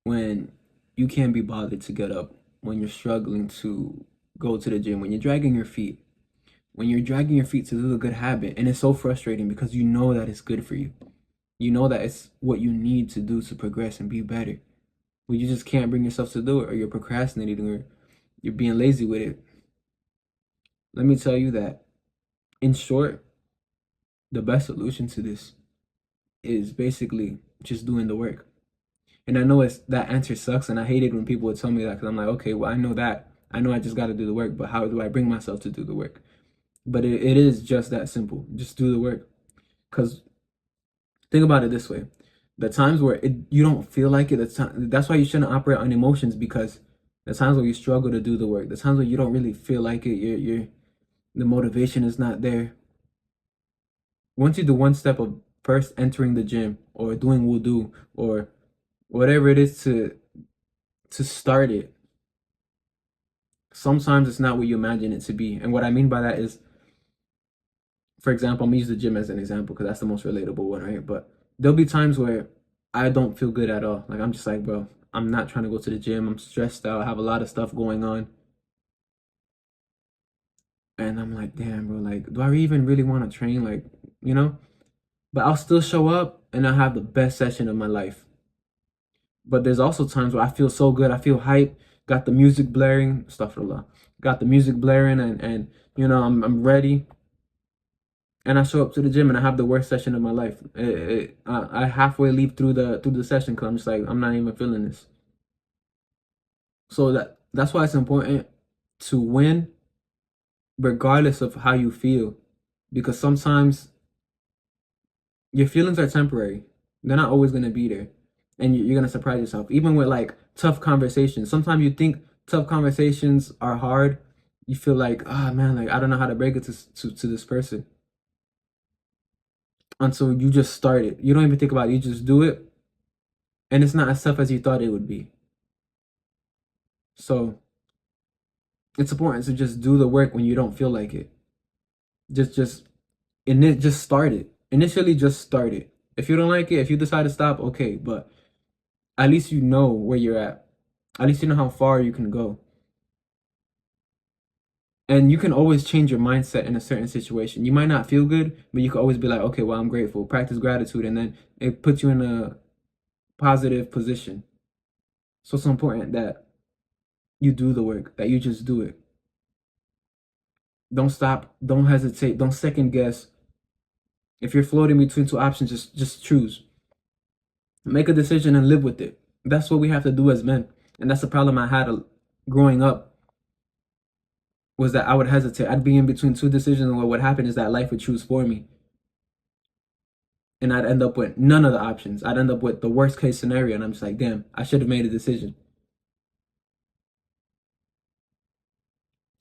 when you can't be bothered to get up, when you're struggling to go to the gym, when you're dragging your feet, when you're dragging your feet to do a good habit, and it's so frustrating because you know that it's good for you. You know that it's what you need to do to progress and be better. But you just can't bring yourself to do it, or you're procrastinating, or you're being lazy with it. Let me tell you that, in short, the best solution to this is basically just doing the work. And I know it's that answer sucks, and I hate it when people would tell me that because I'm like, okay, well, I know that. I know I just got to do the work, but how do I bring myself to do the work? But it is just that simple. Just do the work. Because think about it this way: the times where you don't feel like it, that's why you shouldn't operate on emotions. Because the times where you struggle to do the work, the times where you don't really feel like it, the motivation is not there. Once you do one step of first entering the gym or doing wudu or whatever it is to start it, sometimes it's not what you imagine it to be. And what I mean by that is, for example, I'm gonna use the gym as an example because that's the most relatable one, right? But there'll be times where I don't feel good at all. Like I'm just like, bro, I'm not trying to go to the gym. I'm stressed out. I have a lot of stuff going on. And I'm like, damn, bro, like, do I even really want to train? Like, you know? But I'll still show up and I'll have the best session of my life. But there's also times where I feel so good. I feel hype. Got the music blaring. Astaghfirullah. Got the music blaring and I'm ready. And I show up to the gym and I have the worst session of my life. I halfway leave through the session because I'm just like, I'm not even feeling this. So that's why it's important to win regardless of how you feel, because sometimes your feelings are temporary. They're not always going to be there, and you're going to surprise yourself. Even with like tough conversations, sometimes you think tough conversations are hard. You feel like, oh man, like I don't know how to break it to this person, until you just start it. You don't even think about it, you just do it, and it's not as tough as you thought it would be. So it's important to just do the work when you don't feel like it. Just start it. Initially, just start it. If you don't like it, if you decide to stop, okay, but at least you know where you're at. At least you know how far you can go. And you can always change your mindset in a certain situation. You might not feel good, but you can always be like, okay, well, I'm grateful. Practice gratitude, and then it puts you in a positive position. So it's important that you do the work, that you just do it. Don't stop, don't hesitate, don't second guess. If you're floating between two options, just choose. Make a decision and live with it. That's what we have to do as men. And that's the problem I had growing up, was that I would hesitate. I'd be in between two decisions, and what would happen is that life would choose for me. And I'd end up with none of the options. I'd end up with the worst case scenario, and I'm just like, damn, I should have made a decision.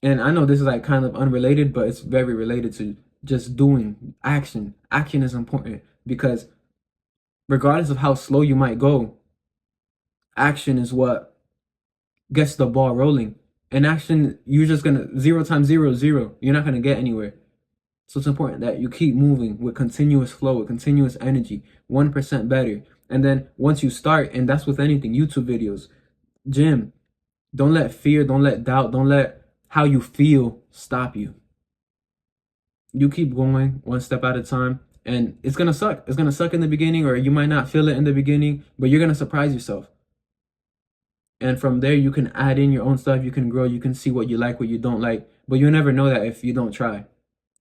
And I know this is like kind of unrelated, but it's very related to just doing action. Action is important because regardless of how slow you might go, action is what gets the ball rolling. In action, you're just gonna 0 times 0 is 0. You're not gonna get anywhere. So it's important that you keep moving with continuous flow, with continuous energy, 1% better. And then once you start, and that's with anything, YouTube videos, gym, don't let fear, don't let doubt, don't let how you feel stop you. You keep going one step at a time, and it's gonna suck. It's gonna suck in the beginning, or you might not feel it in the beginning, but you're gonna surprise yourself. And from there, you can add in your own stuff. You can grow. You can see what you like, what you don't like. But you'll never know that if you don't try.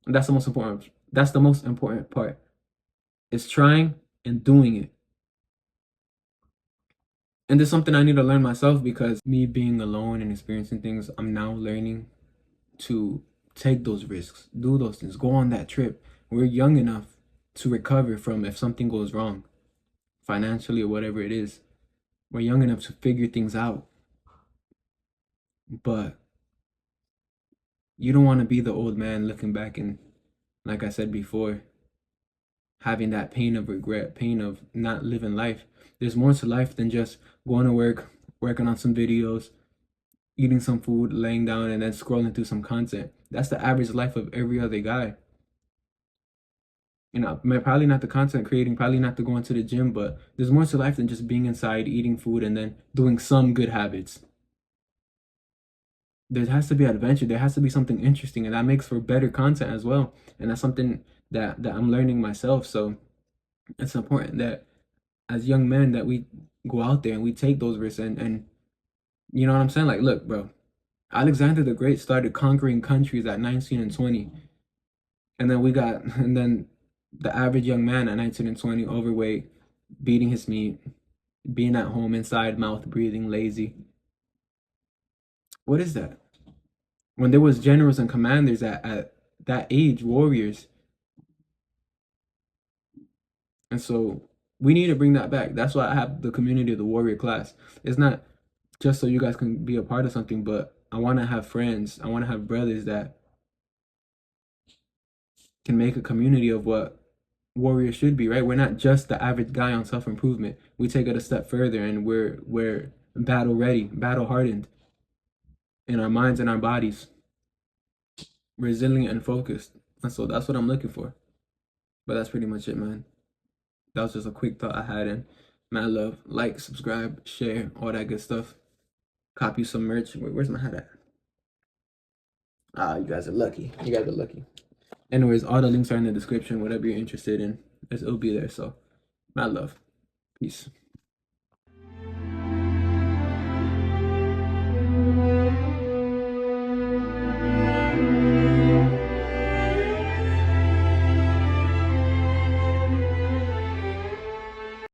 And that's the most important. That's the most important part. Is trying and doing it. And this is something I need to learn myself, because me being alone and experiencing things, I'm now learning to take those risks, do those things, go on that trip. We're young enough to recover from if something goes wrong, financially or whatever it is. We're young enough to figure things out. But you don't want to be the old man looking back and, like I said before, having that pain of regret, pain of not living life. There's more to life than just going to work, working on some videos, eating some food, laying down, and then scrolling through some content. That's the average life of every other guy. You know, probably not the content creating, probably not the going to the gym, but there's more to life than just being inside, eating food, and then doing some good habits. There has to be adventure. There has to be something interesting, and that makes for better content as well. And that's something that I'm learning myself. So it's important that as young men that we go out there and we take those risks and you know what I'm saying? Like, look, bro, Alexander the Great started conquering countries at 19 and 20. And then and then the average young man at 19 and 20, overweight, beating his meat, being at home, inside, mouth breathing, lazy. What is that? When there was generals and commanders at that age, warriors. And so we need to bring that back. That's why I have the community of the warrior class. It's not just so you guys can be a part of something, but I want to have friends. I want to have brothers that can make a community of what warriors should be, right? We're not just the average guy on self-improvement. We take it a step further and we're battle ready, battle hardened in our minds and our bodies, resilient and focused. And so that's what I'm looking for. But that's pretty much it, man. That was just a quick thought I had, and mad love. Like, subscribe, share, all that good stuff. Copy some merch. Wait, where's my hat at? Ah, you guys are lucky. You guys are lucky. Anyways, all the links are in the description. Whatever you're interested in, it'll be there. So, mad love. Peace.